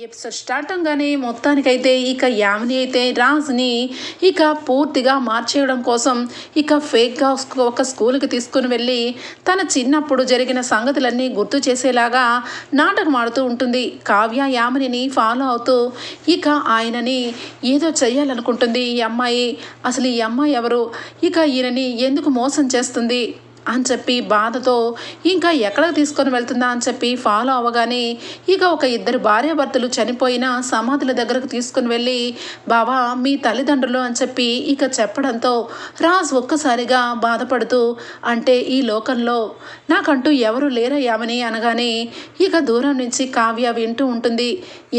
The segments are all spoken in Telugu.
ఎపిసోడ్ స్టార్ట్ అవగానే మొత్తానికైతే ఇక యామిని అయితే రాజ్ని ఇక పూర్తిగా మార్చేయడం కోసం ఇక ఫేక్గా ఒక స్కూల్కి తీసుకుని వెళ్ళి తన చిన్నప్పుడు జరిగిన సంగతులన్నీ గుర్తు చేసేలాగా నాటకం ఆడుతూ ఉంటుంది. కావ్య యామినిని ఫాలో అవుతూ ఇక ఆయనని ఏదో చెయ్యాలనుకుంటుంది. ఈ అమ్మాయి అసలు ఈ అమ్మాయి ఎవరు, ఇక ఈయనని ఎందుకు మోసం చేస్తుంది అని చెప్పి బాధతో ఇంకా ఎక్కడికి తీసుకొని వెళ్తుందా అని చెప్పి ఫాలో అవ్వగానే ఇక ఒక ఇద్దరు భార్యాభర్తలు చనిపోయిన సమాధుల దగ్గరకు తీసుకుని వెళ్ళి బాబా మీ తల్లిదండ్రులు అని చెప్పి ఇక చెప్పడంతో రాజ్ ఒక్కసారిగా బాధపడుతూ అంటే ఈ లోకంలో నాకంటూ ఎవరు లేరయ్యామని అనగానే ఇక దూరం నుంచి కావ్య వింటూ ఉంటుంది.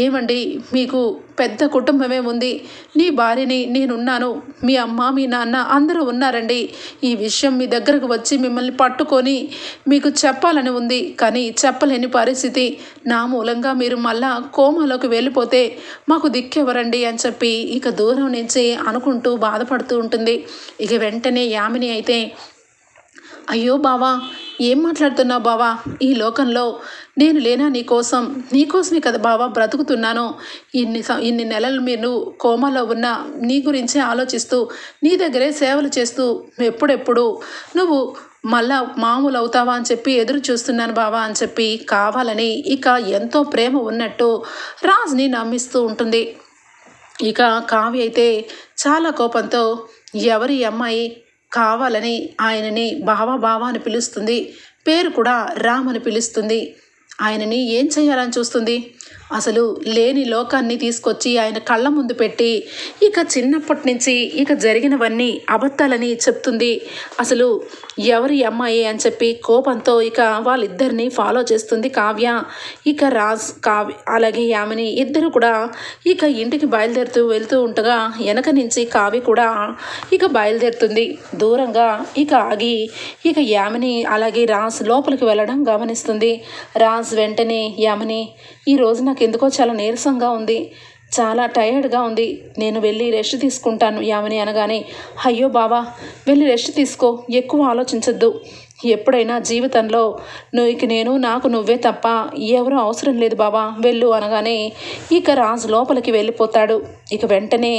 ఏమండి మీకు పెద్ద కుటుంబమే ఉంది, నీ భార్యని నేనున్నాను, మీ అమ్మ మీ నాన్న అందరూ ఉన్నారండి. ఈ విషయం మీ దగ్గరకు వచ్చి మిమ్మల్ని పట్టుకొని మీకు చెప్పాలని ఉంది, కానీ చెప్పలేని పరిస్థితి. నా మూలంగా మీరు మళ్ళా కోమాలోకి వెళ్ళిపోతే మాకు దిక్కెవరండి అని చెప్పి ఇక దూరం నుంచి అనుకుంటూ బాధపడుతూ ఉంటుంది. ఇక వెంటనే యామిని అయితే అయ్యో బావా ఏం మాట్లాడుతున్నావు బావా, ఈ లోకంలో నేను లేనా నీకోసమే కదా బావా బ్రతుకుతున్నాను. ఇన్ని నెలలు మీరు కోమాలో ఉన్న నీ గురించే ఆలోచిస్తూ నీ దగ్గరే సేవలు చేస్తూ ఎప్పుడెప్పుడు నువ్వు మళ్ళా మామూలు అవుతావా అని చెప్పి ఎదురు చూస్తున్నాను బావా అని చెప్పి కావాలని ఇక ఎంతో ప్రేమ ఉన్నట్టు రాజ్ని నమ్మిస్తూ ఉంటుంది. ఇక కావ్య అయితే చాలా కోపంతో ఎవరి అమ్మాయి కావాలని ఆయనని బావా అని పిలుస్తుంది, పేరు కూడా రామ్ అని పిలుస్తుంది. ఆయనని ఏం చేయాలని చూస్తుంది, అసలు లేని లోకాన్ని తీసుకొచ్చి ఆయన కళ్ళ ముందు పెట్టి ఇక చిన్నప్పటి నుంచి ఇక జరిగినవన్నీ అబద్ధాలని చెప్తుంది. అసలు ఎవరి అమ్మాయి అని చెప్పి కోపంతో ఇక వాళ్ళిద్దరిని ఫాలో చేస్తుంది కావ్య. ఇక రాజ్ కావ్య అలాగే యామిని ఇద్దరు కూడా ఇక ఇంటికి వెళ్తూ ఉండగా వెనక నుంచి కావ్య కూడా ఇక బయలుదేరుతుంది. దూరంగా ఇక ఆగి ఇక యామిని అలాగే రాజ్ లోపలికి వెళ్ళడం గమనిస్తుంది. రాజ్ వెంటనే యామిని ఈరోజు నాకు ఎందుకో చాలా నీరసంగా ఉంది, చాలా టైర్డ్గా ఉంది, నేను వెళ్ళి రెస్ట్ తీసుకుంటాను యామిని అనగానే అయ్యో బావా వెళ్ళి రెస్ట్ తీసుకో, ఎక్కువ ఆలోచించద్దు, ఎప్పుడైనా జీవితంలో నాకు నువ్వే తప్ప ఎవరూ అవసరం లేదు బావా వెళ్ళు అనగానే ఇక రాజు లోపలికి వెళ్ళిపోతాడు. ఇక వెంటనే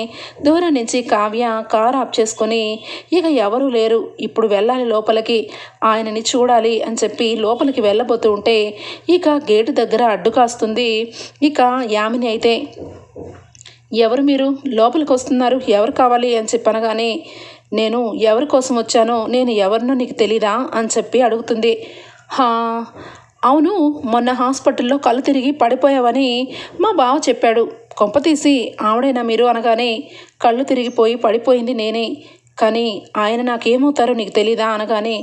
దూరం నుంచి కావ్య కారు ఆఫ్ చేసుకొని ఇక ఎవరూ లేరు, ఇప్పుడు వెళ్ళాలి లోపలికి, ఆయనని చూడాలి అని చెప్పి లోపలికి వెళ్ళబోతూ ఉంటే ఇక గేటు దగ్గర అడ్డు కాస్తుంది ఇక యామిని అయితే ఎవరు మీరు లోపలికి వస్తున్నారు, ఎవరు కావాలి అని చెప్పనగానే నేను ఎవరి కోసం వచ్చానో నేను ఎవరినో నీకు తెలీదా అని చెప్పి అడుగుతుంది. అవును మొన్న హాస్పిటల్లో కళ్ళు తిరిగి పడిపోయావని మా బావ చెప్పాడు, కొంపతీసి ఆవిడైనా మీరు అనగానే కళ్ళు తిరిగిపోయి పడిపోయింది నేనే, కానీ ఆయన నాకేమవుతారో నీకు తెలీదా అనగానే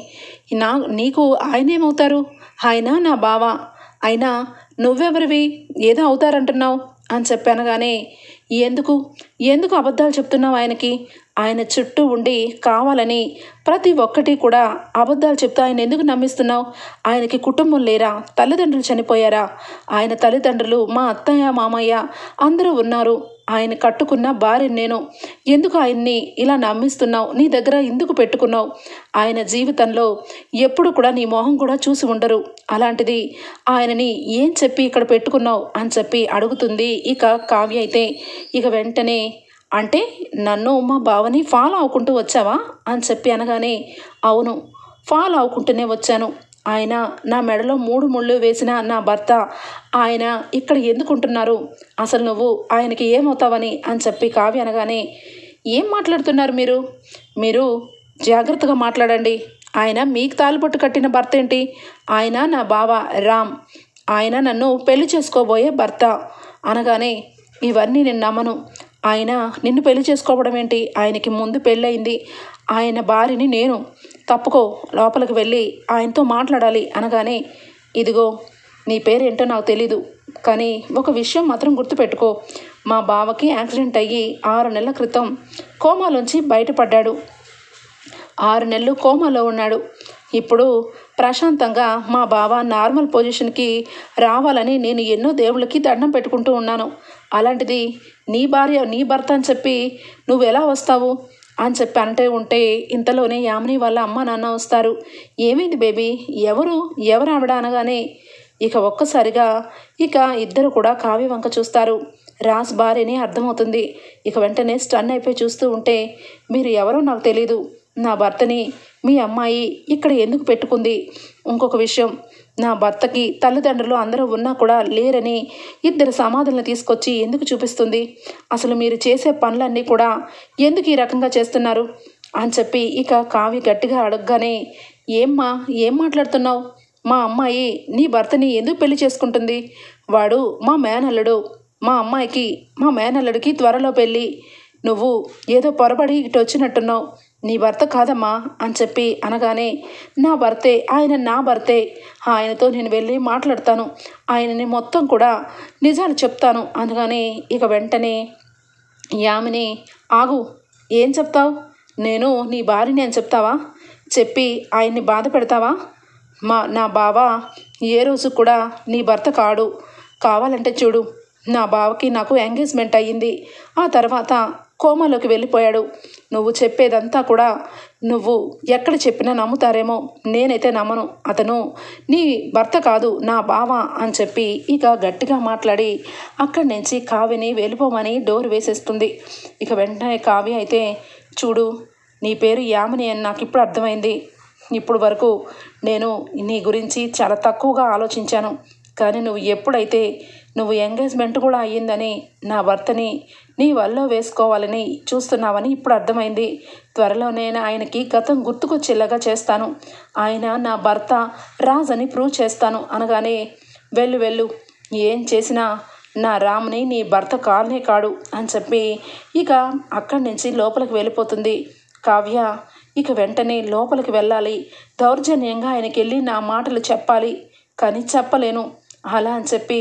నీకు ఆయన ఏమవుతారు, ఆయన నా బావ, అయినా నువ్వెవరివి ఏదో అవుతారంటున్నావు అని చెప్పనగానే ఎందుకు అబద్ధాలు చెప్తున్నావు ఆయనకి, ఆయన చుట్టూ ఉండి కావాలని ప్రతి ఒక్కటి కూడా అబద్ధాలు చెప్తా ఆయన ఎందుకు నమ్మిస్తున్నావు, ఆయనకి కుటుంబం లేరా, తల్లిదండ్రులు చనిపోయారా, ఆయన తల్లిదండ్రులు మా అత్తయ్య మామయ్య అందరూ ఉన్నారు, ఆయన కట్టుకున్న భార్య నేను, ఎందుకు ఆయన్ని ఇలా నమ్మిస్తున్నావు, నీ దగ్గర ఎందుకు పెట్టుకున్నావు, ఆయన జీవితంలో ఎప్పుడు కూడా నీ మొహం కూడా చూసి ఉండరు, అలాంటిది ఆయనని ఏం చెప్పి ఇక్కడ పెట్టుకున్నావు అని చెప్పి అడుగుతుంది ఇక కావ్య అయితే. ఇక వెంటనే అంటే నన్ను మా బావని ఫాలో అవ్వకుంటూ వచ్చావా అని చెప్పి అనగానే అవును ఫాలో అవ్వకుంటూనే వచ్చాను, ఆయన నా మెడలో 3 ముళ్ళు వేసిన నా భర్త, ఆయన ఇక్కడ ఎందుకుంటున్నారు, అసలు నువ్వు ఆయనకి ఏమవుతావని అని చెప్పి కావ్య అనగానే ఏం మాట్లాడుతున్నారు మీరు జాగ్రత్తగా మాట్లాడండి, ఆయన మీకు తాళిబొట్టు కట్టిన భర్త ఏంటి, ఆయన నా బావ రామ్, ఆయన నన్ను పెళ్లి చేసుకోబోయే భర్త అనగానే ఇవన్నీ నేను నమ్మను, ఆయన నిన్ను పెళ్లి చేసుకోవడం ఏంటి, ఆయనకి ముందు పెళ్ళయింది, ఆయన భార్యని నేను, తప్పుకో లోపలికి వెళ్ళి ఆయనతో మాట్లాడాలి అనగానే ఇదిగో నీ పేరేంటో నాకు తెలీదు, కానీ ఒక విషయం మాత్రం గుర్తుపెట్టుకో, మా బావకి యాక్సిడెంట్ అయ్యి 6 నెలల క్రితం కోమాలోంచి బయటపడ్డాడు, 6 నెలలు కోమాలో ఉన్నాడు, ఇప్పుడు ప్రశాంతంగా మా బావ నార్మల్ పొజిషన్కి రావాలని నేను ఎన్నో దేవుళ్ళకి దండం పెట్టుకుంటూ ఉన్నాను, అలాంటిది నీ భర్త అని చెప్పి నువ్వు ఎలా వస్తావు అని చెప్పి అంటే ఉంటే ఇంతలోనే యామిని వాళ్ళ అమ్మ నాన్న వస్తారు. ఏమైంది బేబీ, ఎవరు ఆవిడ అనగానే ఇక ఒక్కసారిగా ఇక ఇద్దరు కూడా కావ్య వంక చూస్తారు. రాజ్ భార్యని అర్థమవుతుంది. ఇక వెంటనే స్టన్ అయిపోయి చూస్తూ ఉంటే, మీరు ఎవరో నాకు తెలీదు, నా భర్తని మీ అమ్మాయి ఇక్కడ ఎందుకు పెట్టుకుంది? ఇంకొక విషయం, నా భర్తకి తల్లిదండ్రులు అందరూ ఉన్నా కూడా లేరని ఇద్దరు సమాధులను తీసుకొచ్చి ఎందుకు చూపిస్తుంది? అసలు మీరు చేసే పనులన్నీ కూడా ఎందుకు ఈ రకంగా చేస్తున్నారు అని చెప్పి ఇక కావ్య గట్టిగా అడగగానే, ఏమ్మా ఏం మాట్లాడుతున్నావు? మా అమ్మాయి నీ భర్తని ఎందుకు పెళ్లి చేసుకుంటుంది? వాడు మా మేనల్లుడు. మా మేనల్లుడికి త్వరలో పెళ్ళి. నువ్వు ఏదో పొరబడి ఇటు వచ్చినట్టున్నావు. నీ భర్త కాదమ్మా అని చెప్పి అనగానే, నా భర్తే, ఆయన నా భర్తే. ఆయనతో నేను వెళ్ళి మాట్లాడతాను, ఆయనని మొత్తం కూడా నిజాలు చెప్తాను అనగానే ఇక వెంటనే యామిని, ఆగు, ఏం చెప్తావు? నేను నీ భార్యని అని చెప్తావా? చెప్పి ఆయన్ని బాధ పెడతావా? నా బావ ఏ రోజు కూడా నీ భర్త కాడు. కావాలంటే చూడు, నా బావకి నాకు ఎంగేజ్మెంట్ అయ్యింది. ఆ తర్వాత కోమాలోకి వెళ్ళిపోయాడు. నువ్వు చెప్పేదంతా కూడా నువ్వు ఎక్కడ చెప్పినా నమ్ముతారేమో, నేనైతే నమ్మను. అతను నీ భర్త కాదు, నా బావ అని చెప్పి ఇక గట్టిగా మాట్లాడి అక్కడి నుంచి కావ్యని వెళ్ళిపోమని డోర్ వేసేస్తుంది. ఇక వెంటనే కావ్య అయితే, చూడు, నీ పేరు యామిని అని నాకు ఇప్పుడు అర్థమైంది. ఇప్పుడు వరకు నేను నీ గురించి చాలా తక్కువగా ఆలోచించాను. కానీ నువ్వు ఎప్పుడైతే ఎంగేజ్మెంట్ కూడా అయ్యిందని నా భర్తని నీ వల్ల వేసుకోవాలని చూస్తున్నావని ఇప్పుడు అర్థమైంది. త్వరలో నేను ఆయనకి గతం గుర్తుకొచ్చేలాగా చేస్తాను. ఆయన నా భర్త రాజ్ అని ప్రూవ్ చేస్తాను అనగానే, వెళ్ళు, ఏం చేసినా నా రామ్ని నీ భర్త కానే కాడు అని చెప్పి ఇక అక్కడి నుంచి లోపలికి వెళ్ళిపోతుంది కావ్య. ఇక వెంటనే లోపలికి వెళ్ళాలి, దౌర్జన్యంగా ఆయనకి వెళ్ళి నా మాటలు చెప్పాలి, కానీ చెప్పలేను. అలా అని చెప్పి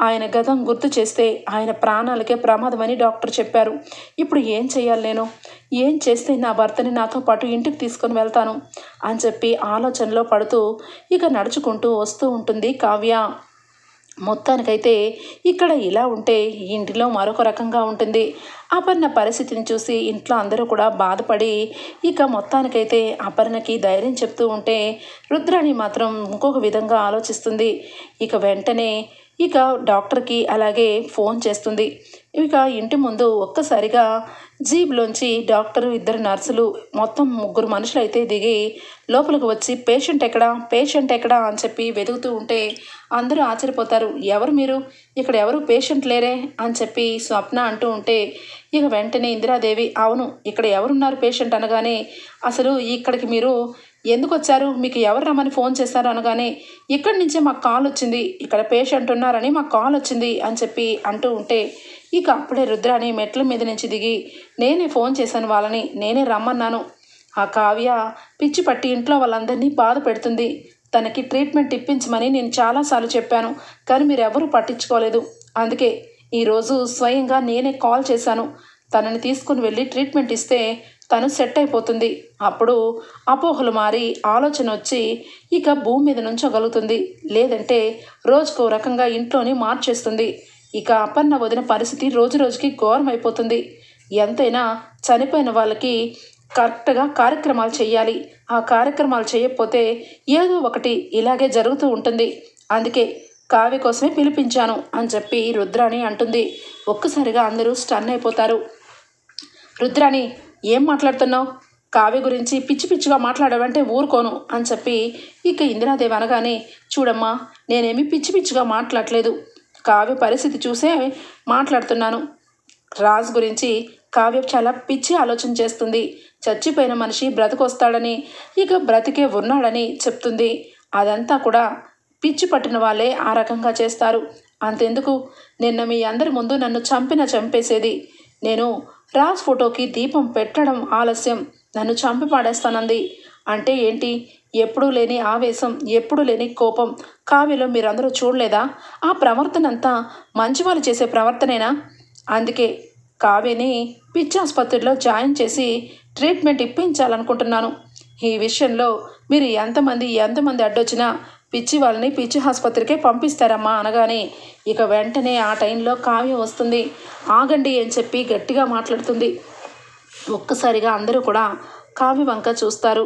ఆయన గతం గుర్తు చేస్తే ఆయన ప్రాణాలకే ప్రమాదమని డాక్టర్ చెప్పారు. ఇప్పుడు ఏం చేయాలి నేను? ఏం చేస్తే నా భర్తని నాతో పాటు ఇంటికి తీసుకొని వెళ్తాను అని చెప్పి ఆలోచనలో పడుతూ ఇక నడుచుకుంటూ వస్తూ ఉంటుంది కావ్య. మొత్తానికైతే ఇక్కడ ఇలా ఉంటే ఇంటిలో మరొక రకంగా ఉంటుంది. అపర్ణ పరిస్థితిని చూసి ఇంట్లో అందరూ కూడా బాధపడి ఇక మొత్తానికైతే అపర్ణకి ధైర్యం చెప్తూ ఉంటే, రుద్రాణి మాత్రం ఇంకొక విధంగా ఆలోచిస్తుంది. ఇక వెంటనే ఇక డాక్టర్కి అలాగే ఫోన్ చేస్తుంది. ఇక ఇంటి ముందు ఒక్కసారిగా జీప్లోంచి డాక్టరు, ఇద్దరు నర్సులు, మొత్తం ముగ్గురు మనుషులు అయితే దిగి లోపలికి వచ్చి పేషెంట్ ఎక్కడా అని చెప్పి వెతుకుతూ ఉంటే అందరూ ఆశ్చర్యపోతారు. ఎవరు మీరు? ఇక్కడ ఎవరు పేషెంట్ లేరే అని చెప్పి స్వప్న అంటూ ఉంటే ఇక వెంటనే ఇందిరాదేవి, అవును, ఇక్కడ ఎవరున్నారు పేషెంట్ అనగానే, అసలు ఇక్కడికి మీరు ఎందుకు వచ్చారు? మీకు ఎవరు రమ్మని ఫోన్ చేశారు అనగానే, ఇక్కడి నుంచే మాకు కాల్ వచ్చింది, ఇక్కడ పేషెంట్ ఉన్నారని మాకు కాల్ వచ్చింది అని చెప్పి అంటూ ఉంటే ఇక అప్పుడే రుద్రాణి మెట్ల మీద నుంచి దిగి, నేనే ఫోన్ చేశాను వాళ్ళని, నేనే రమ్మన్నాను. ఆ కావ్య పిచ్చి పట్టి ఇంట్లో వాళ్ళందరినీ బాధ పెడుతుంది. తనకి ట్రీట్మెంట్ ఇప్పించమని నేను చాలాసార్లు చెప్పాను, కానీ మీరు ఎవరూ పట్టించుకోలేదు. అందుకే ఈరోజు స్వయంగా నేనే కాల్ చేశాను. తనని తీసుకుని వెళ్ళి ట్రీట్మెంట్ ఇస్తే తను సెట్ అయిపోతుంది. అప్పుడు అపోహలు మారి ఆలోచన వచ్చి ఇక భూమి మీద నుంచోగలుగుతుంది. లేదంటే రోజుకో రకంగా ఇంట్లోని మార్చేస్తుంది. ఇక అపర్ణ వదిన పరిస్థితి రోజు రోజుకి ఘోరం అయిపోతుంది. ఎంతైనా చనిపోయిన వాళ్ళకి కరెక్ట్గా కార్యక్రమాలు చేయాలి. ఆ కార్యక్రమాలు చేయకపోతే ఏదో ఒకటి ఇలాగే జరుగుతూ ఉంటుంది. అందుకే కావ్య కోసమే పిలిపించాను అని చెప్పి రుద్రాణి అంటుంది. ఒక్కసారిగా అందరూ స్టన్ అయిపోతారు. రుద్రాణి, ఏం మాట్లాడుతున్నావు? కావ్య గురించి పిచ్చి పిచ్చిగా మాట్లాడావంటే ఊరుకోను అని చెప్పి ఇక ఇందిరాదేవి అనగానే, చూడమ్మా, నేనేమి పిచ్చి పిచ్చిగా మాట్లాడలేదు, కావ్య పరిస్థితి చూసే మాట్లాడుతున్నాను. రాజ్ గురించి కావ్య చాలా పిచ్చి ఆలోచన చేస్తుంది. చచ్చిపోయిన మనిషి బ్రతికొస్తాడని, ఇక బ్రతికే ఉన్నాడని చెప్తుంది. అదంతా కూడా పిచ్చి పట్టిన వాళ్ళే ఆ రకంగా చేస్తారు. అంతెందుకు, నిన్న మీ అందరి ముందు నన్ను చంపేసేది. నేను రాజ్ ఫోటోకి దీపం పెట్టడం ఆలస్యం, నన్ను చంపి పాడేస్తానంది. అంటే ఏంటి? ఎప్పుడూ లేని ఆవేశం, ఎప్పుడూ లేని కోపం కావ్యలో మీరందరూ చూడలేదా? ఆ ప్రవర్తన అంతా మంచి వాళ్ళు చేసే ప్రవర్తనేనా? అందుకే కావ్యని పిచ్చి ఆసుపత్రిలో జాయిన్ చేసి ట్రీట్మెంట్ ఇప్పించాలనుకుంటున్నాను. ఈ విషయంలో మీరు ఎంతమంది అడ్డొచ్చినా పిచ్చి వాళ్ళని పిచ్చి ఆసుపత్రికే పంపిస్తారమ్మా అనగానే ఇక వెంటనే ఆ టైంలో కావ్య వస్తుంది. ఆగండి అని చెప్పి గట్టిగా మాట్లాడుతుంది. ఒక్కసారిగా అందరూ కూడా కావ్య వంక చూస్తారు.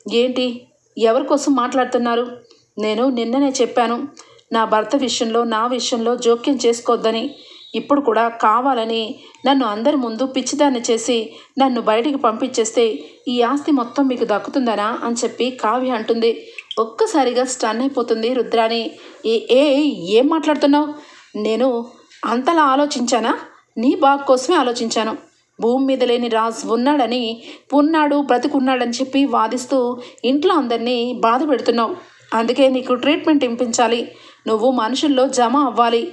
ఏంటి, ఎవరి కోసం మాట్లాడుతున్నారు? నేను నిన్ననే చెప్పాను, నా భర్త విషయంలో నా విషయంలో జోక్యం చేసుకోవద్దని, ఇప్పుడు కూడా కావాలని నన్ను అందరి ముందు పిచ్చిదాన్ని చేసి నన్ను బయటికి పంపించేస్తే ఈ ఆస్తి మొత్తం మీకు దక్కుతుందనా అని చెప్పి కావ్య అంటుంది. ఒక్కసారిగా స్టన్ అయిపోతుంది రుద్రాణి. ఏ ఏ ఏం మాట్లాడుతున్నావు? నేను అంతలా ఆలోచించానా? నీ బాగు కోసమే ఆలోచించాను. భూమి మీద లేని రాజ్ ఉన్నాడు బ్రతికున్నాడని చెప్పి వాదిస్తూ ఇంట్లో అందరినీ బాధ పెడుతున్నావు. అందుకే నీకు ట్రీట్మెంట్ ఇప్పించాలి, నువ్వు మనుషుల్లో జమ అవ్వాలి.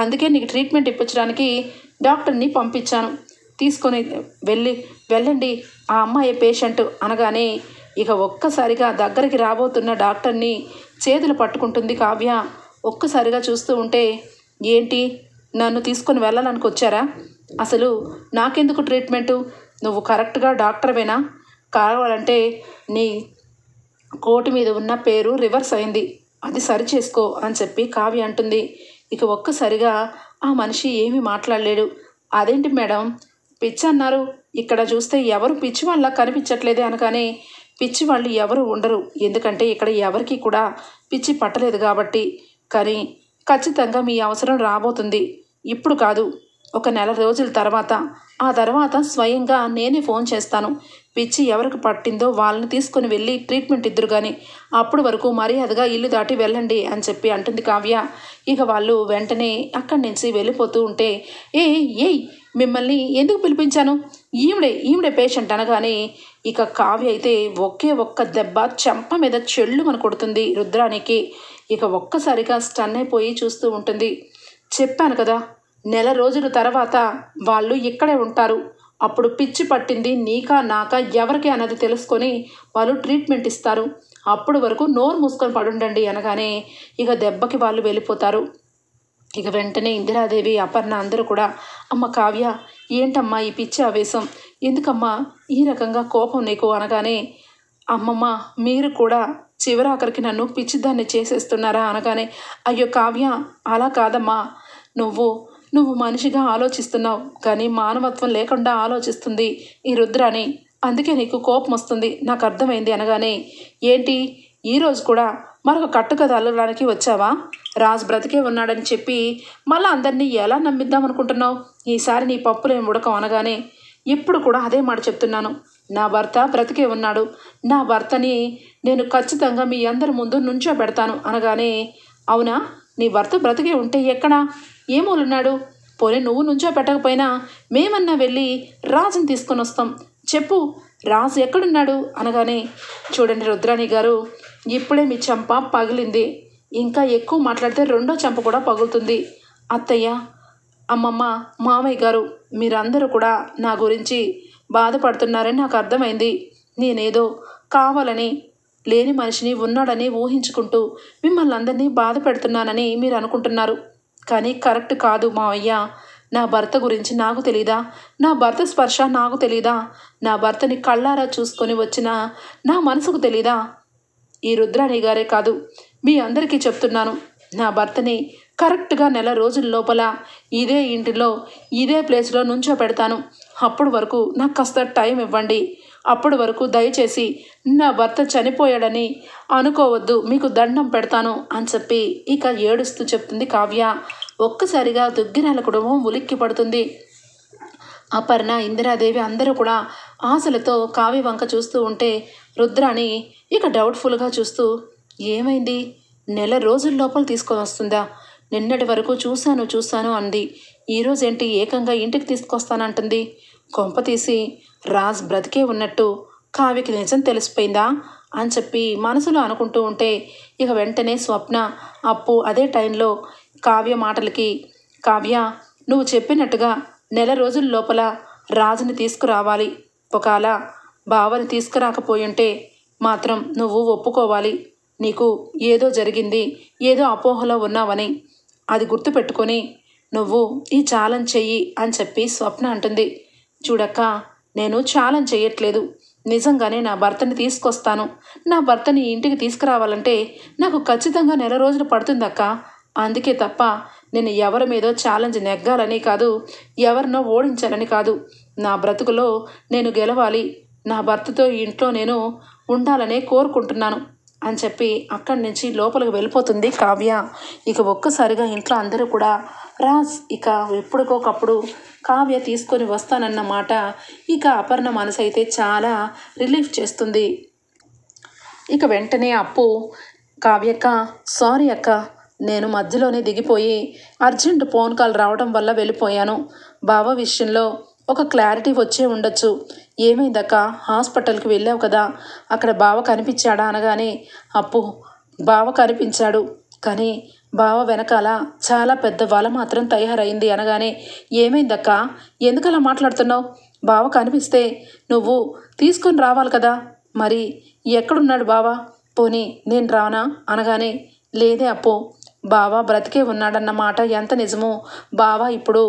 అందుకే నీకు ట్రీట్మెంట్ ఇప్పించడానికి డాక్టర్ని పంపించాను. తీసుకొని వెళ్ళండి, ఆ అమ్మాయి పేషెంట్ అనగానే ఇక ఒక్కసారిగా దగ్గరికి రాబోతున్న డాక్టర్ని చేతులు పట్టుకుంటుంది కావ్య. ఒక్కసారిగా చూస్తూ ఉంటే, ఏంటి నన్ను తీసుకొని వెళ్ళాలని వచ్చారా? అసలు నాకెందుకు ట్రీట్మెంటు? నువ్వు కరెక్ట్గా డాక్టర్వేనా? కావాలంటే నీ కోటు మీద ఉన్న పేరు రివర్స్ అయింది, అది సరి చేసుకో అని చెప్పి కావ్య అంటుంది. ఇక ఒక్కసారిగా ఆ మనిషి ఏమీ మాట్లాడలేడు. అదేంటి మేడం పిచ్చి అన్నారు, ఇక్కడ చూస్తే ఎవరు పిచ్చి వాళ్ళ కనిపించట్లేదే అనగానే, పిచ్చి వాళ్ళు ఎవరు ఉండరు, ఎందుకంటే ఇక్కడ ఎవరికి కూడా పిచ్చి పట్టలేదు కాబట్టి. కానీ ఖచ్చితంగా మీ అవసరం రాబోతుంది, ఇప్పుడు కాదు, ఒక నెల రోజుల తర్వాత. ఆ తర్వాత స్వయంగా నేనే ఫోన్ చేస్తాను. పిచ్చి ఎవరికి పట్టిందో వాళ్ళని తీసుకుని వెళ్ళి ట్రీట్మెంట్ ఇద్దరు కానీ, అప్పుడు వరకు మర్యాదగా ఇల్లు దాటి వెళ్ళండి అని చెప్పి అంటుంది కావ్య. ఇక వాళ్ళు వెంటనే అక్కడి నుంచి వెళ్ళిపోతూ ఉంటే, ఏయ్ మిమ్మల్ని ఎందుకు పిలిపించాను? ఈవిడే పేషెంట్ అనగానే ఇక కావ్య అయితే ఒక్క దెబ్బ చెంప మీద చెల్లుమని కొడుతుంది రుద్రానికి. ఇక ఒక్కసారిగా స్టన్ అయిపోయి చూస్తూ ఉంటుంది. చెప్పాను కదా, నెల రోజుల తర్వాత వాళ్ళు ఇక్కడే ఉంటారు. అప్పుడు పిచ్చి పట్టింది నీకా నాకా ఎవరికి అన్నది తెలుసుకొని వాళ్ళు ట్రీట్మెంట్ ఇస్తారు. అప్పుడు వరకు నోరు మూసుకొని పడుండండి అనగానే ఇక దెబ్బకి వాళ్ళు వెళ్ళిపోతారు. ఇక వెంటనే ఇందిరాదేవి, అపర్ణ అందరూ కూడా, అమ్మ కావ్య ఏంటమ్మా ఈ పిచ్చి ఆవేశం, ఎందుకమ్మా ఈ రకంగా కోపం నీకు అనగానే, అమ్మమ్మ మీరు కూడా చివరాఖరికి నన్ను పిచ్చిదాన్ని చేసేస్తున్నారా అనగానే, అయ్యో కావ్య అలా కాదమ్మా, నువ్వు మనిషిగా ఆలోచిస్తున్నావు కానీ మానవత్వం లేకుండా ఆలోచిస్తుంది ఈ రుద్రాని, అందుకే నీకు కోపం వస్తుంది, నాకు అర్థమైంది అనగానే, ఏంటి ఈరోజు కూడా మరొక కట్టుకథ అల్లడానికి వచ్చావా? రాజు బ్రతికే ఉన్నాడని చెప్పి మళ్ళీ అందరినీ ఎలా నమ్మిద్దాం అనుకుంటున్నావు? ఈసారి నీ పప్పులేం ఉడకం అనగానే, ఇప్పుడు కూడా అదే మాట చెప్తున్నాను, నా భర్త బ్రతికే ఉన్నాడు, నా భర్తని నేను ఖచ్చితంగా మీ అందరి ముందు నుంచో పెడతాను అనగానే, అవునా నీ భర్త బ్రతికే ఉంటే ఎక్కడా ఏమోలున్నాడు? పోనీ నువ్వు నుంచో పెట్టకపోయినా మేమన్నా వెళ్ళి రాజుని తీసుకొని వస్తాం, చెప్పు రాజు ఎక్కడున్నాడు అనగానే, చూడండి రుద్రాణి గారు, ఇప్పుడే మీ చెంప పగిలింది, ఇంకా ఎక్కువ మాట్లాడితే రెండో చెంప కూడా పగులుతుంది. అత్తయ్య, అమ్మమ్మ, మామయ్య గారు మీరందరూ కూడా నా గురించి బాధపడుతున్నారని నాకు అర్థమైంది. నేనేదో కావాలని లేని మనిషిని ఉన్నాడని ఊహించుకుంటూ మిమ్మల్ని అందరినీ బాధ పెడుతున్నానని మీరు అనుకుంటున్నారు, కానీ కరెక్ట్ కాదు మావయ్య. నా భర్త గురించి నాకు తెలీదా? నా భర్త స్పర్శ నాకు తెలీదా? నా భర్తని కళ్ళారా చూసుకొని వచ్చిన నా మనసుకు తెలీదా? ఈ రుద్రాణి గారే కాదు, మీ అందరికీ చెప్తున్నాను, నా భర్తని కరెక్ట్గా నెల రోజుల లోపల ఇదే ఇంటిలో ఇదే ప్లేస్లో నుంచో పెడతాను. అప్పుడు వరకు నాకు కాస్త టైం ఇవ్వండి. అప్పటి వరకు దయచేసి నా భర్త చనిపోయాడని అనుకోవద్దు, మీకు దండం పెడతాను అని చెప్పి ఇక ఏడుస్తూ చెప్తుంది కావ్య. ఒక్కసారిగా దుగ్గిరాల కుటుంబం ఉలిక్కి పడుతుంది. అపర్ణ, ఇందిరాదేవి అందరూ కూడా ఆశలతో కావ్య వంక చూస్తూ ఉంటే రుద్రాణి ఇక డౌట్ఫుల్గా చూస్తూ, ఏమైంది, నెల రోజుల లోపల తీసుకొని వస్తుందా? నిన్నటి వరకు చూశాను అంది, ఈరోజేంటి ఏకంగా ఇంటికి తీసుకొస్తానంటుంది? కొంప తీసి రాజ్ బ్రతికే ఉన్నట్టు కావ్యకి నిజం తెలిసిపోయిందా అని చెప్పి మనసులో అనుకుంటూ ఉంటే ఇక వెంటనే స్వప్న, అప్పు అదే టైంలో కావ్య మాటలకి, కావ్య నువ్వు చెప్పినట్టుగా నెల రోజుల లోపల రాజుని తీసుకురావాలి, ఒకవేళ బావని తీసుకురాకపోయి ఉంటే మాత్రం నువ్వు ఒప్పుకోవాలి, నీకు ఏదో జరిగింది, ఏదో అపోహలో ఉన్నావని, అది గుర్తుపెట్టుకొని నువ్వు ఈ ఛాలెంజ్ చెయ్యి అని చెప్పి స్వప్న అంటుంది. చూడక్క, నేను ఛాలెంజ్ చేయట్లేదు, నిజంగానే నా భర్తని తీసుకొస్తాను. నా భర్తని ఇంటికి తీసుకురావాలంటే నాకు ఖచ్చితంగా నెల రోజులు పడుతుందక్క, అందుకే తప్ప నేను ఎవరి మీదో ఛాలెంజ్ నెగ్గాలని కాదు, ఎవరినో ఓడించాలని కాదు, నా బ్రతుకులో నేను గెలవాలి, నా భర్తతో ఇంట్లో నేను ఉండాలనే కోరుకుంటున్నాను, అని చెప్పి అక్కడి నుంచి లోపలికి వెళ్ళిపోతుంది కావ్య. ఇక ఒక్కసారిగా ఇంట్లో అందరూ కూడా రాజ్ ఇక ఎప్పటికొకప్పుడు కావ్య తీసుకొని వస్తానన్న మాట ఇక అపర్ణ మనసు అయితే చాలా రిలీఫ్ చేస్తుంది. ఇక వెంటనే అప్పు కావ్యక్క సారీ అక్క, నేను మధ్యలోనే దిగిపోయి అర్జెంట్ ఫోన్ కాల్ రావడం వల్ల వెళ్ళిపోయాను. బావ విషయంలో ఒక క్లారిటీ వచ్చే ఉండొచ్చు. ఏమైందక్క, హాస్పిటల్కి వెళ్ళావు కదా, అక్కడ బావ కనిపించాడా అనగానే అప్పు బావ కనిపించాడు, కానీ బావ వెనకాల చాలా పెద్ద వల మాత్రం తయారైంది అనగానే ఏమైందక్క, ఎందుకలా మాట్లాడుతున్నావు? బావ కనిపిస్తే నువ్వు తీసుకొని రావాలి కదా, మరి ఎక్కడున్నాడు బావ? పోనీ నేను రానా అనగానే లేదే అప్పు, బావ బ్రతికే ఉన్నాడన్నమాట ఎంత నిజమో, బావ ఇప్పుడు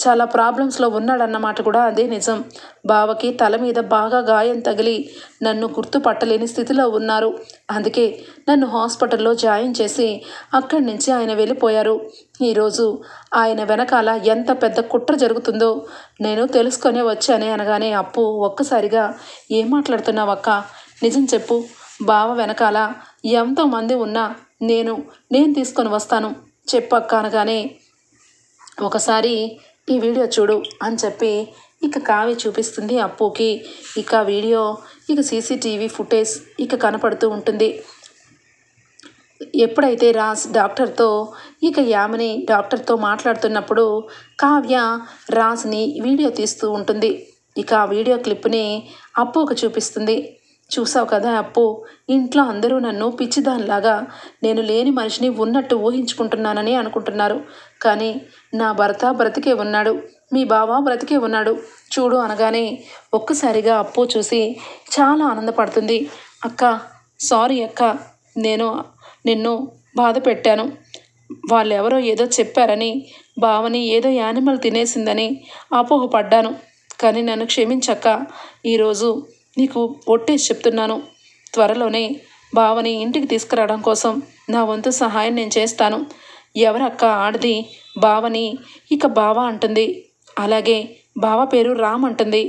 చాలా ప్రాబ్లమ్స్లో ఉన్నాడన్నమాట కూడా అదే నిజం. బావకి తల మీద బాగా గాయం తగిలి నన్ను గుర్తుపట్టలేని స్థితిలో ఉన్నారు. అందుకే నన్ను హాస్పిటల్లో జాయిన్ చేసి అక్కడి నుంచి ఆయన వెళ్ళిపోయారు. ఈరోజు ఆయన వెనకాల ఎంత పెద్ద కుట్ర జరుగుతుందో నేను తెలుసుకొనే వచ్చానే అనగానే అప్పు ఒక్కసారిగా ఏం మాట్లాడుతున్నావు అక్క, నిజం చెప్పు. బావ వెనకాల ఎంతోమంది ఉన్నా నేను తీసుకొని వస్తాను చెప్పక్క అనగానే ఒకసారి ఈ వీడియో చూడు అని చెప్పి ఇక కావ్య చూపిస్తుంది అప్పుకి. ఇక వీడియో ఇక సీసీటీవీ ఫుటేజ్ ఇక కనపడుతూ ఉంటుంది. ఎప్పుడైతే రాజ్ డాక్టర్తో ఇక యామిని డాక్టర్తో మాట్లాడుతున్నప్పుడు కావ్య రాజ్ని వీడియో తీస్తూ ఉంటుంది. ఇక ఆ వీడియో క్లిప్ని అప్పుకి చూపిస్తుంది. చూసావు కదా అప్పు, ఇంట్లో అందరూ నన్ను పిచ్చిదానిలాగా నేను లేని మనిషిని ఉన్నట్టు ఊహించుకుంటున్నానని అనుకుంటున్నారు, కానీ నా భర్త బ్రతికే ఉన్నాడు, మీ బావ బ్రతికే ఉన్నాడు చూడు అనగానే ఒక్కసారిగా అప్పు చూసి చాలా ఆనందపడుతుంది. అక్క సారీ అక్క, నేను నిన్ను బాధ పెట్టాను. వాళ్ళెవరో ఏదో చెప్పారని బావని ఏదో యానిమల్ తినేసిందని అపోహపడ్డాను, కానీ నన్ను క్షమించక్క. ఈరోజు నీకు ఒట్టేసి చెప్తున్నాను, త్వరలోనే బావని ఇంటికి తీసుకురావడం కోసం నా వంతు సహాయం నేను చేస్తాను. ఎవరక్క ఆడది బావని ఇక బావ అంటుంది, అలాగే బావ పేరు రామ్ అంటుంది.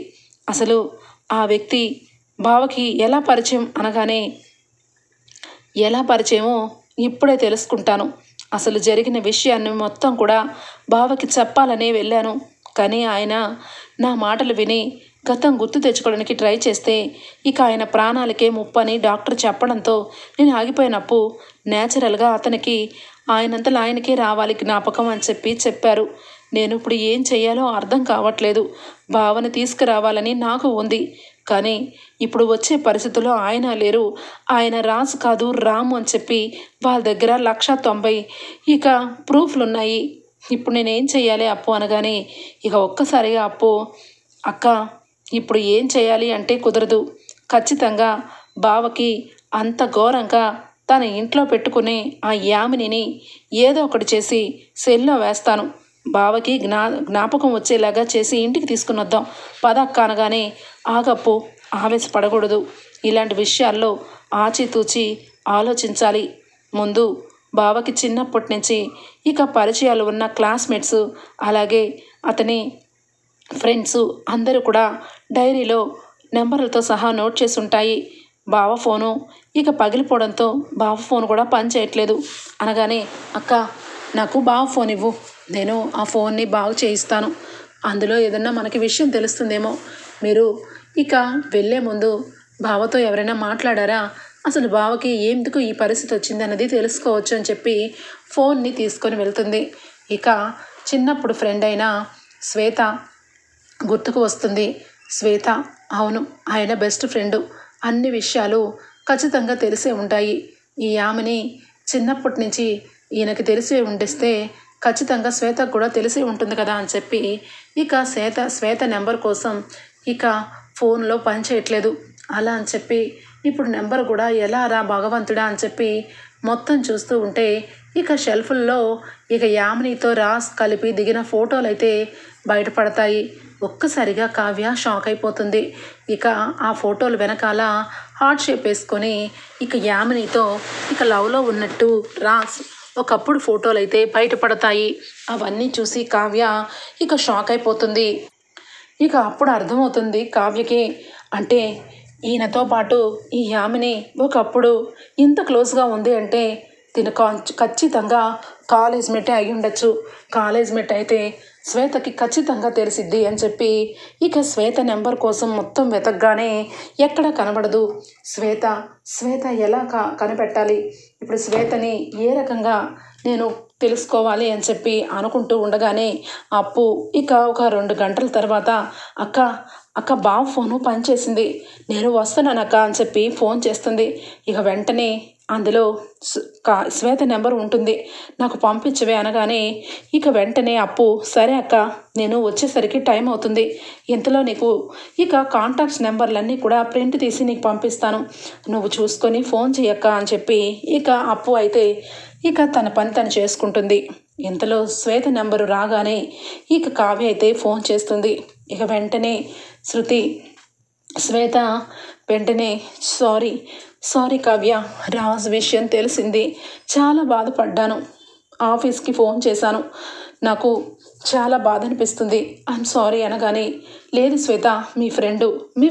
అసలు ఆ వ్యక్తి బావకి ఎలా పరిచయం అనగానే ఎలా పరిచయమో ఇప్పుడే తెలుసుకుంటాను. అసలు జరిగిన విషయాన్ని మొత్తం కూడా బావకి చెప్పాలనే వెళ్ళాను, కానీ ఆయన నా మాటలు విని గతం గుర్తు తెచ్చుకోవడానికి ట్రై చేస్తే ఇక ఆయన ప్రాణాలకే ముప్పని డాక్టర్ చెప్పడంతో నేను ఆగిపోయినప్పుడు నేచురల్గా అతనికి ఆయనంతలో ఆయనకే రావాలి జ్ఞాపకం అని చెప్పారు. నేను ఇప్పుడు ఏం చెయ్యాలో అర్థం కావట్లేదు. బావని తీసుకురావాలని నాకు ఉంది, కానీ ఇప్పుడు వచ్చే పరిస్థితుల్లో ఆయన లేరు. ఆయన రాజు కాదు రాము అని చెప్పి వాళ్ళ దగ్గర 190 ఇక ప్రూఫ్లు ఉన్నాయి. ఇప్పుడు నేనేం చెయ్యాలి అప్పు అనగానే ఇక ఒక్కసారిగా అప్పు అక్క ఇప్పుడు ఏం చేయాలి అంటే కుదరదు. ఖచ్చితంగా బావకి అంత ఘోరంగా తన ఇంట్లో పెట్టుకుని ఆ యామినిని ఏదో ఒకటి చేసి సెల్లో వేస్తాను. బావకి జ్ఞాపకం వచ్చేలాగా చేసి ఇంటికి తీసుకుని వద్దాం పదక్క అనగానే ఆగప్పు, ఆవేశపడకూడదు. ఇలాంటి విషయాల్లో ఆచితూచి ఆలోచించాలి. ముందు బావకి చిన్నప్పటి నుంచి ఇక పరిచయాలు ఉన్న క్లాస్మేట్స్ అలాగే అతని ఫ్రెండ్స్ అందరూ కూడా డైరీలో నెంబర్లతో సహా నోట్ చేసి ఉంటాయి. బావ ఫోను ఇక పగిలిపోవడంతో బావ ఫోన్ కూడా పనిచేయట్లేదు అనగానే అక్క నాకు బావ ఫోన్ ఇవ్వు, నేను ఆ ఫోన్ని బాగు చేయిస్తాను, అందులో ఏదన్నా మనకి విషయం తెలుస్తుందేమో. మీరు ఇక వెళ్ళే ముందు బావతో ఎవరైనా మాట్లాడారా, అసలు బావకి ఎందుకు ఈ పరిస్థితి వచ్చింది అన్నది తెలుసుకోవచ్చు అని చెప్పి ఫోన్ని తీసుకొని వెళ్తుంది. ఇక చిన్నప్పుడు ఫ్రెండ్ అయిన శ్వేత గుర్తుకు వస్తుంది. శ్వేత అవును, ఆయన బెస్ట్ ఫ్రెండు, అన్ని విషయాలు ఖచ్చితంగా తెలిసే ఉంటాయి. ఈ యామిని చిన్నప్పటి నుంచి ఈయనకి తెలిసే ఉండిస్తే ఖచ్చితంగా శ్వేతకు కూడా తెలిసే ఉంటుంది కదా అని చెప్పి ఇక శ్వేత నెంబర్ కోసం ఇక ఫోన్లో పని చేయట్లేదు. అలా అని చెప్పి ఇప్పుడు నెంబర్ కూడా ఎలా రా భగవంతుడా అని చెప్పి మొత్తం చూస్తూ ఉంటే ఇక షెల్ఫుల్లో ఇక యామినితో రాస్ కలిపి దిగిన ఫోటోలు అయితే బయటపడతాయి. ఒక్కసారిగా కావ్య షాక్ అయిపోతుంది. ఇక ఆ ఫోటోలు వెనకాల హార్ట్ షేప్ వేసుకొని ఇక యామినితో ఇక లవ్లో ఉన్నట్టు రాస్ ఒకప్పుడు ఫోటోలు అయితే బయటపడతాయి. అవన్నీ చూసి కావ్య ఇక షాక్ అయిపోతుంది. ఇక అప్పుడు అర్థమవుతుంది కావ్యకి, అంటే ఈయనతో పాటు ఈ యామిని ఒకప్పుడు ఇంత క్లోజ్గా ఉంది అంటే తిను ఖచ్చితంగా కాలేజ్ మెట్టే అయి ఉండొచ్చు. కాలేజ్ మెట్ అయితే శ్వేతకి ఖచ్చితంగా తెలిసిద్ది అని చెప్పి ఇక శ్వేత నెంబర్ కోసం మొత్తం వెతకగానే ఎక్కడా కనబడదు. శ్వేత ఎలా కనిపెట్టాలి, ఇప్పుడు శ్వేతని ఏ రకంగా నేను తెలుసుకోవాలి అని చెప్పి అనుకుంటూ ఉండగానే అప్పు ఇక ఒక 2 గంటల తర్వాత అక్క బావ ఫోను పనిచేసింది, నేను వస్తున్నానక్క అని చెప్పి ఫోన్ చేస్తుంది. ఇక వెంటనే అందులో శ్వేత నెంబర్ ఉంటుంది, నాకు పంపించవే అనగానే ఇక వెంటనే అప్పు సరే అక్క నేను వచ్చేసరికి టైం అవుతుంది, ఇంతలో నీకు ఇక కాంటాక్ట్స్ నెంబర్లన్నీ కూడా ప్రింట్ తీసి నీకు పంపిస్తాను, నువ్వు చూసుకొని ఫోన్ చేయక్క అని చెప్పి ఇక అప్పు అయితే ఇక తన పని తను చేసుకుంటుంది. ఇంతలో శ్వేత నెంబరు రాగానే ఇక కావ్య అయితే ఫోన్ చేస్తుంది. ఇక వెంటనే శ్వేత వెంటనే సారీ కావ్య, రాజ్ విషయం తెలిసింది, చాలా బాధపడ్డాను, ఆఫీస్కి ఫోన్ చేశాను, నాకు చాలా బాధ అనిపిస్తుంది, ఐఎమ్ సారీ అనగానే లేదు శ్వేత మీ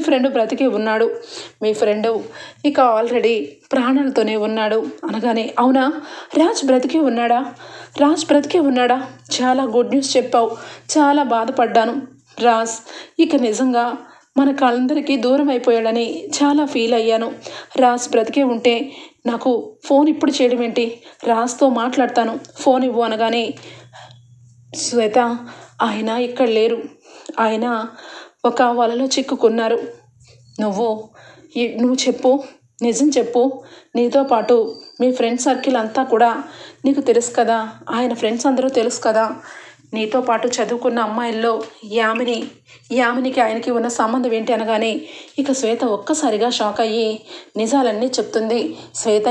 ఫ్రెండు బ్రతికే ఉన్నాడు, మీ ఫ్రెండు ఇక ఆల్రెడీ ప్రాణాలతోనే ఉన్నాడు అనగానే అవునా, రాజ్ బ్రతికే ఉన్నాడా, చాలా గుడ్ న్యూస్ చెప్పావు, చాలా బాధపడ్డాను, రాజ్ ఇక నిజంగా మన కళ్ళందరికీ దూరం అయిపోయాడని చాలా ఫీల్ అయ్యాను, రాజ్ బ్రతికే ఉంటే నాకు ఫోన్ ఇప్పుడు చేయడం ఏంటి, రాజ్తో మాట్లాడతాను, ఫోన్ ఇవ్వు అనగానే శ్వేత ఆయన ఇక్కడ లేరు, ఆయన ఒక వలలో చిక్కుకున్నారు, నువ్వు చెప్పు, నిజం చెప్పు, నీతో పాటు మీ ఫ్రెండ్ సర్కిల్ అంతా కూడా నీకు తెలుసు కదా, ఆయన ఫ్రెండ్స్ అందరూ తెలుసు కదా, నీతో పాటు చదువుకున్న అమ్మాయిల్లో యామినికి ఆయనకి ఉన్న సంబంధం ఏంటి అనగానే ఇక శ్వేత ఒక్కసారిగా షాక్ అయ్యి నిజాలన్నీ చెప్తుంది. శ్వేత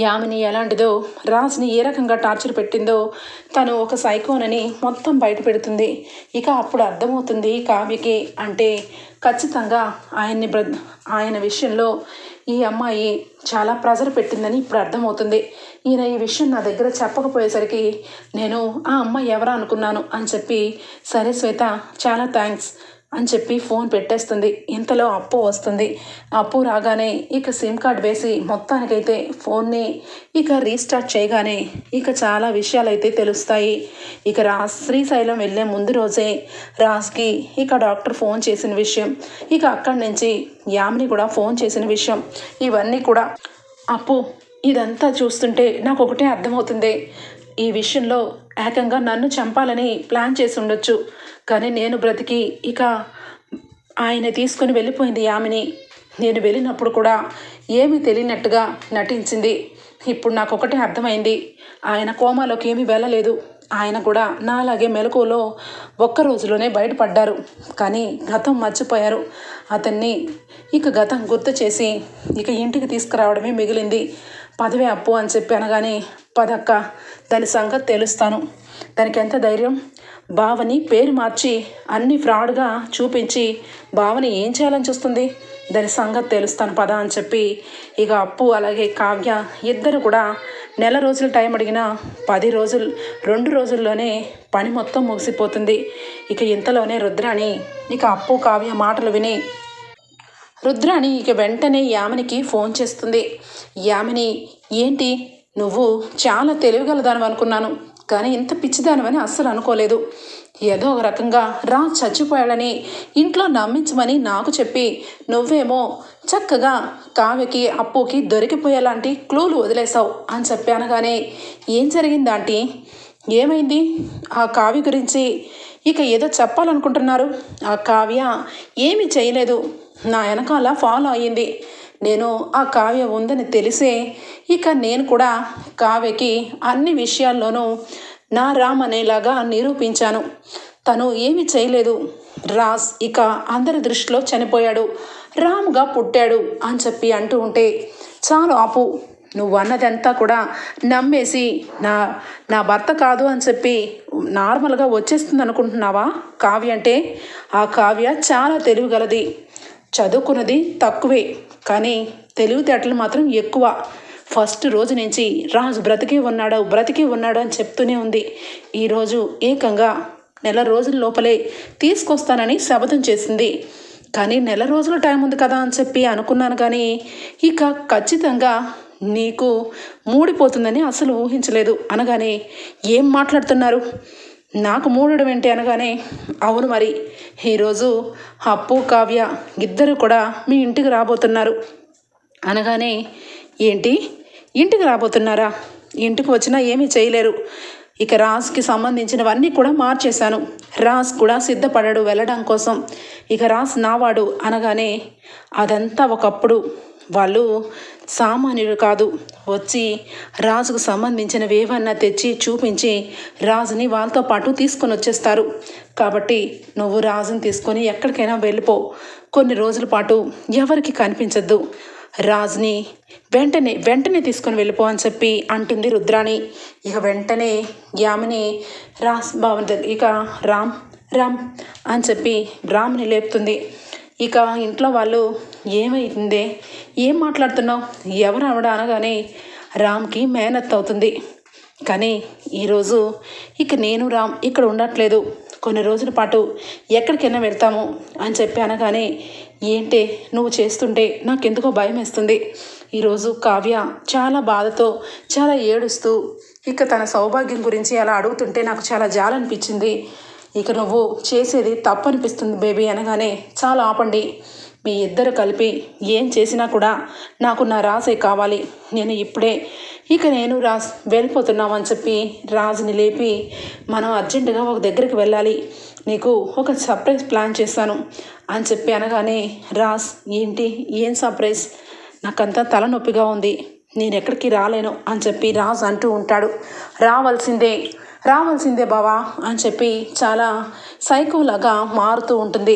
యామిని ఎలాంటిదో, రాజ్ని ఏ రకంగా టార్చర్ పెట్టిందో, తను ఒక సైకోనని మొత్తం బయట పెడుతుంది. ఇక అప్పుడు అర్థమవుతుంది కావ్యకి, అంటే ఖచ్చితంగా ఆయన విషయంలో ఈ అమ్మాయి చాలా ప్రెజర్ పెట్టిందని ఇప్పుడు అర్థమవుతుంది. ఈయన ఈ విషయం నా దగ్గర చెప్పకపోయేసరికి నేను ఆ అమ్మాయి ఎవరా అనుకున్నాను అని చెప్పి సరే శ్వేత చాలా థ్యాంక్స్ అని చెప్పి ఫోన్ పెట్టేస్తుంది. ఇంతలో అప్పు వస్తుంది. అప్పు రాగానే ఇక సిమ్ కార్డ్ వేసి మొత్తానికైతే ఫోన్ని ఇక రీస్టార్ట్ చేయగానే ఇక చాలా విషయాలు అయితే తెలుస్తాయి. ఇక శ్రీశైలం వెళ్ళే ముందు రోజే రాజ్కి ఇక డాక్టర్ ఫోన్ చేసిన విషయం, ఇక అక్కడి నుంచి యామిని కూడా ఫోన్ చేసిన విషయం, ఇవన్నీ కూడా అప్పు ఇదంతా చూస్తుంటే నాకు ఒకటే అర్థమవుతుంది, ఈ విషయంలో ఏకంగా నన్ను చంపాలని ప్లాన్ చేసి ఉండొచ్చు, కానీ నేను బ్రతికి ఇక ఆయన తీసుకొని వెళ్ళిపోయింది యామిని, నేను వెళ్ళినప్పుడు కూడా ఏమీ తెలియనట్టుగా నటించింది. ఇప్పుడు నాకు ఒకటే అర్థమైంది, ఆయన కోమాలోకి ఏమీ వెళ్ళలేదు, ఆయన కూడా నాలాగే మెలకువలో ఒక్క రోజులోనే బయటపడ్డారు, కానీ గతం మర్చిపోయారు, అతన్ని ఇక గతం గుర్తు చేసి ఇక ఇంటికి తీసుకురావడమే మిగిలింది, పదవే అప్పు అని చెప్పి అనగానే పదక్క దాని సంగతి తెలుస్తాను, దానికి ఎంత ధైర్యం, బావని పేరు మార్చి అన్ని ఫ్రాడ్గా చూపించి బావని ఏం చేయాలని చూస్తుంది, దాని సంగతి తెలుస్తాను పద అని చెప్పి ఇక అప్పు అలాగే కావ్య ఇద్దరు కూడా నెల రోజులు టైం అడిగినా 2 రోజుల్లోనే పని మొత్తం ముగిసిపోతుంది. ఇక ఇంతలోనే రుద్రాణి ఇక అప్పు కావ్య మాటలు విని రుద్రాణి ఇక వెంటనే యామినికి ఫోన్ చేస్తుంది. యామిని ఏంటి, నువ్వు చాలా తెలివిగలదాను అనుకున్నాను, కానీ ఇంత పిచ్చిదానివని అస్సలు అనుకోలేదు, ఏదో ఒక రకంగా రాజ్ చచ్చిపోయాడని ఇంట్లో నమ్మించమని నాకు చెప్పి నువ్వేమో చక్కగా కావ్యకి అప్పుకి దొరికిపోయేలాంటి క్లూలు వదిలేసావు అని చెప్పి అనగానే ఏం జరిగింది ఆంటీ, ఏమైంది, ఆ కావ్య గురించి ఇక ఏదో చెప్పాలనుకుంటున్నారు, ఆ కావ్య ఏమీ చేయలేదు, నా వెనకాల ఫాలో అయ్యింది, నేను ఆ కావ్య ఉందని తెలిసే ఇక నేను కూడా కావ్యకి అన్ని విషయాల్లోనూ నా రామ్ అనేలాగా నిరూపించాను, తను ఏమీ చేయలేదు, రాజ్ ఇక అందరి దృష్టిలో చనిపోయాడు, రామ్గా పుట్టాడు అని చెప్పి అంటూ ఉంటే చాలు ఆపు, నువ్వు అన్నదంతా కూడా నమ్మేసి నా భర్త కాదు అని చెప్పి నార్మల్గా వచ్చేస్తుంది అనుకుంటున్నావా కావ్య అంటే, ఆ కావ్య చాలా తెలివిగలది, చదువుకున్నది తక్కువే కానీ తెలివితేటలు మాత్రం ఎక్కువ, ఫస్ట్ రోజు నుంచి రాజు బ్రతికే ఉన్నాడు అని చెప్తూనే ఉంది, ఈరోజు ఏకంగా నెల రోజుల లోపలే తీసుకొస్తానని శపథం చేసింది, కానీ నెల రోజుల టైం ఉంది కదా అని చెప్పి అనుకున్నాను. కానీ ఇక ఖచ్చితంగా నీకు మూడిపోతుందని అసలు ఊహించలేదు అనగానే, ఏం మాట్లాడుతున్నారు, నాకు మూడడం ఏంటి అనగానే, అవును మరి ఈరోజు అప్పు కావ్య ఇద్దరు కూడా మీ ఇంటికి రాబోతున్నారు అనగానే, ఏంటి ఇంటికి రాబోతున్నారా, ఇంటికి వచ్చినా ఏమీ చేయలేరు, ఇక రాజ్కి సంబంధించినవన్నీ కూడా మార్చేశాను, రాజ్ కూడా సిద్ధపడాడు వెళ్ళడం కోసం, ఇక రాజ్ నావాడు అనగానే, అదంతా ఒకప్పుడు వాళ్ళు సామాన్యుడు కాదు, వచ్చి రాజుకు సంబంధించినవి ఏవన్నా తెచ్చి చూపించి రాజుని వాళ్ళతో పాటు తీసుకొని వచ్చేస్తారు, కాబట్టి నువ్వు రాజుని తీసుకొని ఎక్కడికైనా వెళ్ళిపో, కొన్ని రోజుల పాటు ఎవరికి కనిపించద్దు, రాజుని వెంటనే తీసుకొని వెళ్ళిపో అని చెప్పి అంటుంది రుద్రాణి. ఇక వెంటనే యామిని రాజ్ బాబు ఇక రామ్ అని చెప్పి రామ్ని లేపుతుంది. ఇక ఇంట్లో వాళ్ళు, ఏమైందే, ఏం మాట్లాడుతున్నావు, ఎవరు ఆవిడ అనగానే, రామ్కి మేనత్ అవుతుంది, కానీ ఈరోజు ఇక నేను రామ్ ఇక్కడ ఉండట్లేదు, కొన్ని రోజుల పాటు ఎక్కడికైనా వెళ్తాము అని చెప్పి అనగానే, ఏంటే నువ్వు చేస్తుంటే నాకెందుకో భయం వేస్తుంది, ఈరోజు కావ్య చాలా బాధతో చాలా ఏడుస్తూ ఇక తన సౌభాగ్యం గురించి అలా అడుగుతుంటే నాకు చాలా జాలనిపించింది, ఇక నువ్వు చేసేది తప్పనిపిస్తుంది బేబీ అనగానే, చాలా ఆపండి, మీ ఇద్దరు కలిపి ఏం చేసినా కూడా నాకు నా రాజే కావాలి, నేను రాజ్ వెళ్ళిపోతున్నామని చెప్పి రాజుని లేపి, మనం అర్జెంటుగా ఒక దగ్గరికి వెళ్ళాలి, నీకు ఒక సర్ప్రైజ్ ప్లాన్ చేశాను అని చెప్పి అనగానే, రాజ్ ఏంటి, ఏం సర్ప్రైజ్, నాకంతా తలనొప్పిగా ఉంది, నేను ఎక్కడికి రాలేను అని చెప్పి రాజ్ అంటూ ఉంటాడు. రావాల్సిందే బావా అని చెప్పి చాలా సైకోలాగా మారుతూ ఉంటుంది.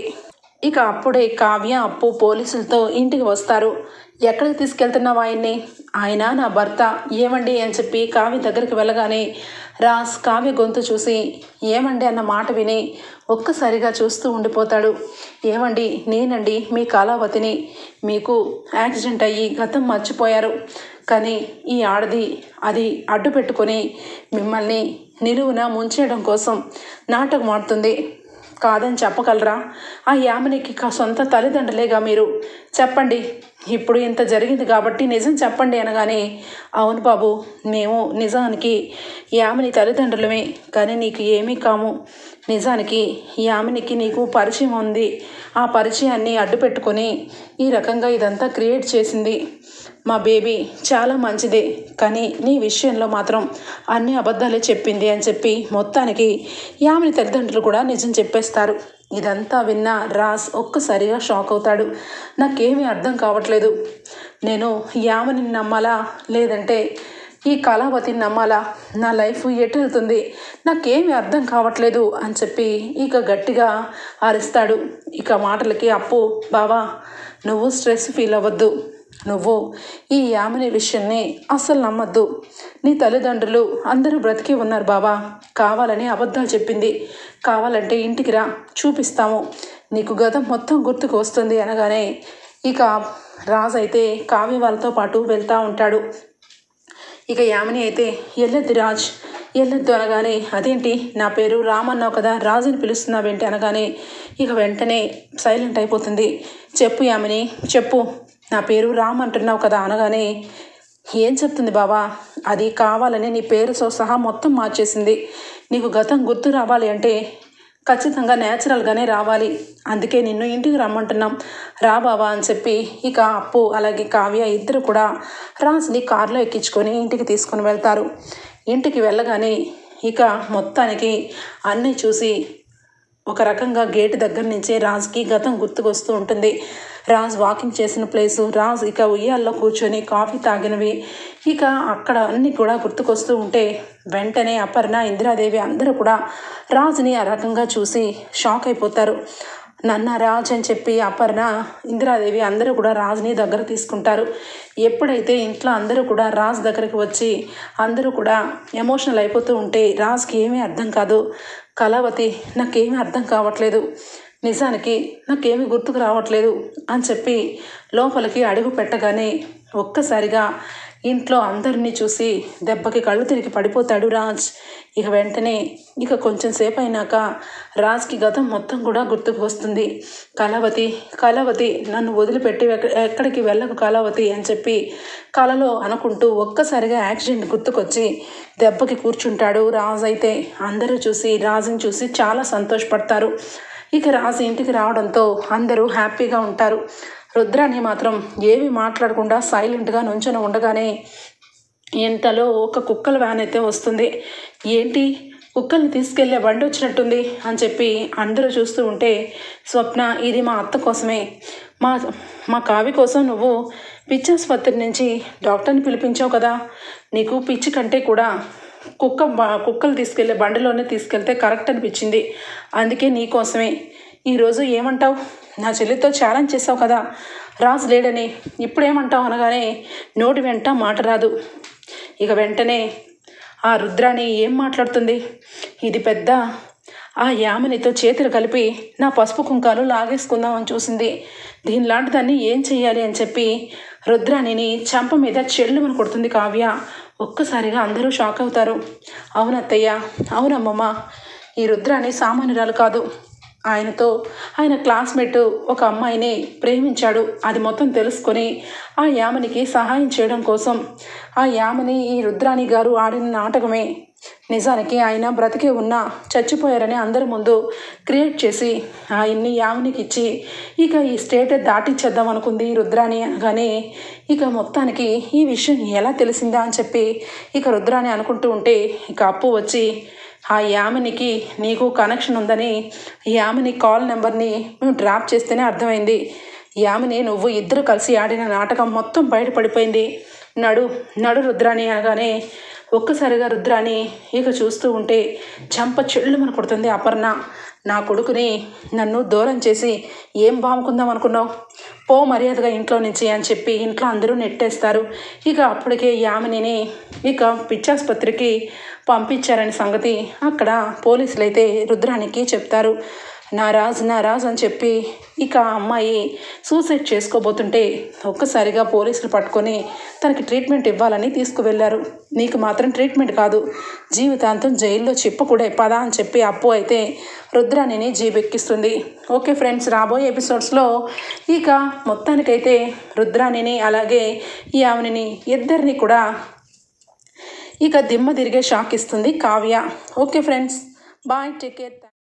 ఇక అప్పుడే కావ్య అప్పు పోలీసులతో ఇంటికి వస్తారు. ఎక్కడికి తీసుకెళ్తున్నావు ఆయన్ని, ఆయన నా భర్త, ఏమండి అని చెప్పి కావ్య దగ్గరికి వెళ్ళగానే రాజ్ కావ్య గొంతు చూసి ఏమండి అన్న మాట విని ఒక్కసారిగా చూస్తూ ఉండిపోతాడు. ఏమండి, నేనండి మీ కళావతిని, మీకు యాక్సిడెంట్ అయ్యి గతం మర్చిపోయారు, కానీ ఈ ఆడది అది అడ్డు పెట్టుకొని మిమ్మల్ని నిలువున ముంచేయడం కోసం నాటకం ఆడుతుంది, కాదని చెప్పగలరా, ఆ యామినికి సొంత తల్లిదండ్రులేగా మీరు, చెప్పండి, ఇప్పుడు ఇంత జరిగింది కాబట్టి నిజం చెప్పండి అనగానే, అవును బాబు, మేము నిజానికి యామిని తల్లిదండ్రులమే, కానీ నీకు ఏమీ కాము, నిజానికి యామినికి నీకు పరిచయం ఉంది, ఆ పరిచయాన్ని అడ్డు పెట్టుకొని ఈ రకంగా ఇదంతా క్రియేట్ చేసింది, మా బేబీ చాలా మంచిదే, కానీ నీ విషయంలో మాత్రం అన్ని అబద్ధాలే చెప్పింది అని చెప్పి మొత్తానికి యామిని తల్లిదండ్రులు కూడా నిజం చెప్పేస్తారు. ఇదంతా విన్న రాజ్ ఒక్కసారిగా షాక్ అవుతాడు. నాకేమీ అర్థం కావట్లేదు, నేను యామిని నమ్మాలా లేదంటే ఈ కళావతిని నమ్మాలా, నా లైఫ్ ఎటు వెళ్తుంది, నాకేమీ అర్థం కావట్లేదు అని చెప్పి ఇక గట్టిగా అరుస్తాడు. ఇక మాటలకి అప్పు, బావా నువ్వు స్ట్రెస్ ఫీల్ అవ్వద్దు, నువ్వు ఈ యామిని విషయాన్ని అస్సలు నమ్మద్దు, నీ తల్లిదండ్రులు అందరూ బ్రతికి ఉన్నారు బావా, కావాలని అబద్ధాలు చెప్పింది, కావాలంటే ఇంటికి రా చూపిస్తాము, నీకు గతం మొత్తం గుర్తుకు వస్తుంది అనగానే ఇక రాజ్ అయితే కావ్య వాళ్ళతో పాటు వెళ్తూ ఉంటాడు. ఇక యామిని అయితే వెళ్ళొద్దు రాజ్, వెళ్ళొద్దు అనగానే, అదేంటి నా పేరు రామ్ అన్నావు కదా, రాజుని పిలుస్తున్నావేంటి అనగానే ఇక వెంటనే సైలెంట్ అయిపోతుంది. చెప్పు యామిని చెప్పు, నా పేరు రామ్ అంటున్నావు కదా అనగానే, ఏం చెప్తుంది బావా, అది కావాలని నీ పేరుతో సహా మొత్తం మార్చేసింది, నీకు గతం గుర్తు రావాలి అంటే ఖచ్చితంగా న్యాచురల్గానే రావాలి, అందుకే నిన్ను ఇంటికి రమ్మంటున్నాం, రా బావా అని చెప్పి ఇక అప్పు అలాగే కావ్య ఇద్దరు కూడా రాజ్ని కారులో ఎక్కించుకొని ఇంటికి తీసుకొని వెళ్తారు. ఇంటికి వెళ్ళగానే ఇక మొత్తానికి అన్నీ చూసి ఒక రకంగా గేటు దగ్గర నుంచే రాజ్కి గతం గుర్తుకొస్తూ ఉంటుంది. రాజ్ వాకింగ్ చేసిన ప్లేసు, రాజ్ ఇక ఉయ్యాల్లో కూర్చొని కాఫీ తాగినవి, ఇక అక్కడ అన్నీ కూడా గుర్తుకొస్తూ ఉంటే వెంటనే అపర్ణ, ఇందిరాదేవి అందరూ కూడా రాజ్ని ఆ రకంగా చూసి షాక్ అయిపోతారు. నన్న రాజ్ అని చెప్పి అపర్ణ, ఇందిరాదేవి అందరూ కూడా రాజ్ని దగ్గర తీసుకుంటారు. ఎప్పుడైతే ఇంట్లో అందరూ కూడా రాజ్ దగ్గరికి వచ్చి అందరూ కూడా ఎమోషనల్ అయిపోతూ ఉంటే రాజ్కి ఏమీ అర్థం కాదు. కళావతి నాకేమీ అర్థం కావట్లేదు, నిజానికి నాకేమీ గుర్తుకు రావట్లేదు అని చెప్పి లోపలికి అడుగు పెట్టగానే ఒక్కసారిగా ఇంట్లో అందరినీ చూసి దెబ్బకి కళ్ళు తిరిగి పడిపోతాడు రాజ్. ఇక వెంటనే కొంచెం సేపు అయినాక రాజ్కి గతం మొత్తం కూడా గుర్తుకు వస్తుంది. కళావతి, కళావతి, నన్ను వదిలిపెట్టి ఎక్కడికి వెళ్ళకు కళావతి అని చెప్పి కలలో అనుకుంటూ ఒక్కసారిగా యాక్సిడెంట్ గుర్తుకొచ్చి దెబ్బకి కూర్చుంటాడు రాజ్. అయితే అందరూ చూసి రాజుని చూసి చాలా సంతోషపడతారు. ఇక రాజు ఇంటికి రావడంతో అందరూ హ్యాపీగా ఉంటారు. రుద్రాని మాత్రం ఏమీ మాట్లాడకుండా సైలెంట్గా నుంచొని ఉండగానే ఇంతలో ఒక కుక్కల వ్యాన్ అయితే వస్తుంది. ఏంటి కుక్కల్ని తీసుకెళ్లే బండి వచ్చినట్టుంది అని చెప్పి అందరూ చూస్తూ ఉంటే, స్వప్న, ఇది మా అత్త కోసమే, మా కావి కోసం నువ్వు పిచ్చాసుపత్రి నుంచి డాక్టర్ని పిలిపించావు కదా, నీకు పిచ్చి కంటే కూడా కుక్కలు తీసుకెళ్లే బండిలోనే తీసుకెళ్తే కరెక్ట్ అనిపించింది, అందుకే నీకోసమే. ఈరోజు ఏమంటావు, నా చెల్లితో ఛాలెంజ్ చేసావు కదా రాజు లేడని, ఇప్పుడేమంటావు అనగానే నోటి వెంట మాట రాదు. ఇక వెంటనే ఆ రుద్రాని ఏం మాట్లాడుతుంది, ఇది పెద్ద ఆ యామినితో చేతులు కలిపి నా పసుపు కుంకాలు లాగేసుకుందామని చూసింది, దీనిలాంటి దాన్ని ఏం చెయ్యాలి అని చెప్పి రుద్రాణిని చంప మీద చెల్లుమని కొడుతుంది కావ్య. ఒక్కసారిగా అందరూ షాక్ అవుతారు. అవునత్తయ్య, అవునమ్మమ్మ, ఈ రుద్రాణి సామాన్యురాలు కాదు, ఆయన క్లాస్మేట్ ఒక అమ్మాయిని ప్రేమించాడు. అది మొత్తం తెలుసుకొని ఆ యామినికి సహాయం చేయడం కోసం ఆ యామిని ఈ రుద్రాణి గారు ఆడిన నాటకమే. నిజానికి ఆయన బ్రతికే ఉన్నా చచ్చిపోయారని అందరి ముందు క్రియేట్ చేసి ఆయన్ని యామినికి ఇచ్చి ఈ స్టేట్ దాటించేద్దాం అనుకుంది రుద్రాణి. అనగానే మొత్తానికి ఈ విషయం ఎలా తెలిసిందా అని చెప్పి రుద్రాణి అనుకుంటూ ఉంటే అప్పు వచ్చి, ఆ యామినికి నీకు కనెక్షన్ ఉందని యామిని కాల్ నెంబర్ని మేము ట్రాప్ చేస్తేనే అర్థమైంది. యామిని నువ్వు ఇద్దరు కలిసి ఆడిన నాటకం మొత్తం బయటపడిపోయింది, నడు రుద్రాణి అనగానే ఒక్కసారిగా రుద్రాణి చూస్తూ ఉంటే చంప చెల్లుమని కొడుతుంది అపర్ణ. నా కొడుకుని నన్ను దూరం చేసి ఏం బాముకుందాం అనుకున్నావు, పో మర్యాదగా ఇంట్లో నుంచి అని చెప్పి ఇంట్లో అందరూ నెట్టేస్తారు. అప్పటికే యామినిని పిచ్చాసుపత్రికి పంపించారనే సంగతి అక్కడ పోలీసులు అయితే రుద్రానికి చెప్తారు. నా రాజు అని చెప్పి అమ్మాయి సూసైడ్ చేసుకోబోతుంటే ఒక్కసారిగా పోలీసులు పట్టుకొని తనకి ట్రీట్మెంట్ ఇవ్వాలని తీసుకువెళ్ళారు. నీకు మాత్రం ట్రీట్మెంట్ కాదు, జీవితాంతం జైల్లో చిప్పకూడే పదా అని చెప్పి అప్పు అయితే రుద్రాణిని జీబెక్కిస్తుంది. ఓకే ఫ్రెండ్స్, రాబోయే ఎపిసోడ్స్లో మొత్తానికైతే రుద్రాణిని అలాగే ఈ ఆమెని ఇద్దరిని కూడా దిమ్మ తిరిగే షాక్ ఇస్తుంది Kavya. Okay friends, bye, take care.